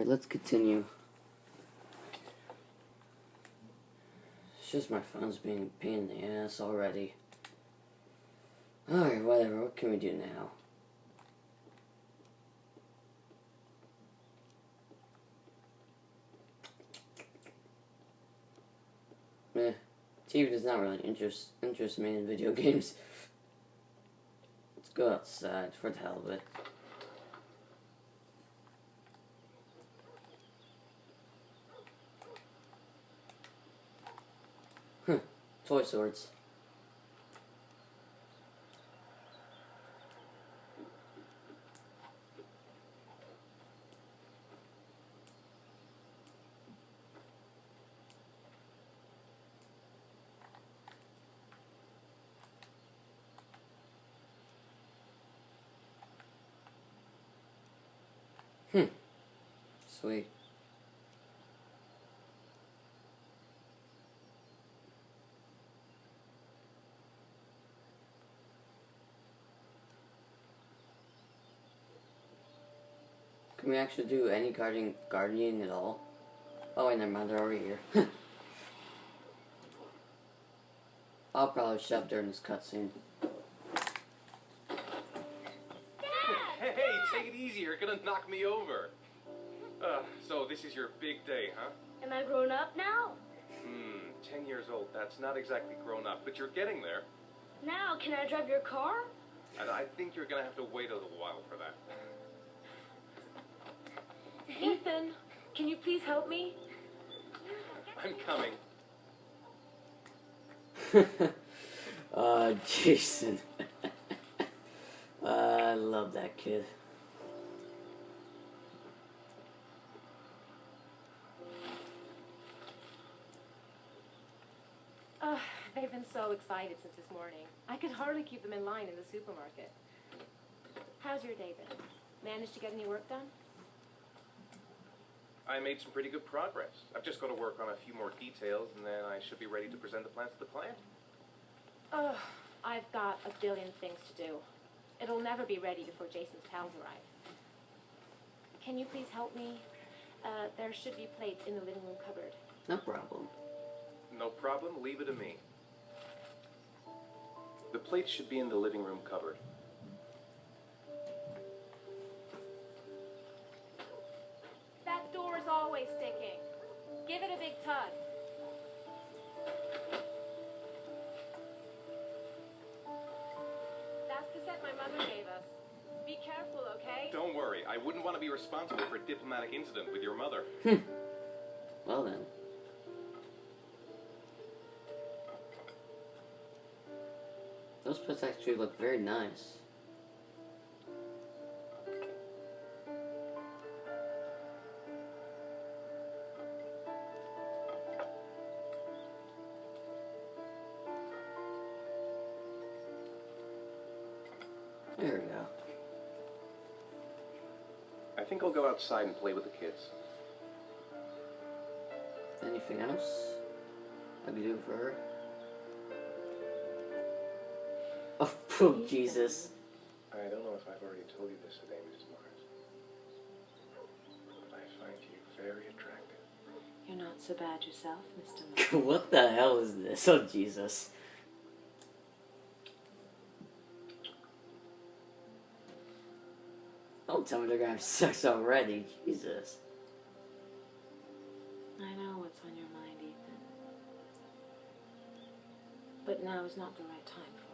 Alright, let's continue. It's just my phone's being a pain in the ass already. Alright, whatever. What can we do now? TV does not really interest me in video games. Let's go outside for the hell of it. Toy swords. Sweet. Can we actually do any guardian at all? Oh wait, never mind, they're already here. I'll probably shove during this cutscene. Hey, take it easy, you're gonna knock me over. So this is your big day, huh? Am I grown up now? 10 years old, that's not exactly grown up, but you're getting there. Now, can I drive your car? And I think you're gonna have to wait a little while for that. Ethan, can you please help me? I'm coming. Jason. I love that kid. They've been so excited since this morning. I could hardly keep them in line in the supermarket. How's your day been? Managed to get any work done? I made some pretty good progress. I've just got to work on a few more details, and then I should be ready to present the plans to the client. I've got a billion things to do. It'll never be ready before Jason's pals arrive. Can you please help me? There should be plates in the living room cupboard. No problem. No problem, leave it to me. The plates should be in the living room cupboard. That door is always sticking. Give it a big tug. That's the set my mother gave us. Be careful, okay? Don't worry, I wouldn't want to be responsible for a diplomatic incident with your mother. Well then. Those pets actually look very nice. There we go. I think I'll go outside and play with the kids. Anything else I can do for her? Oh, Jesus. I don't know if I've already told you this today, Mrs. Mars, but I find you very attractive. You're not so bad yourself, Mr. Miller. What the hell is this? Oh, Jesus. Don't tell me they're gonna have sex already. Jesus. I know what's on your mind, Ethan. But now is not the right time for it.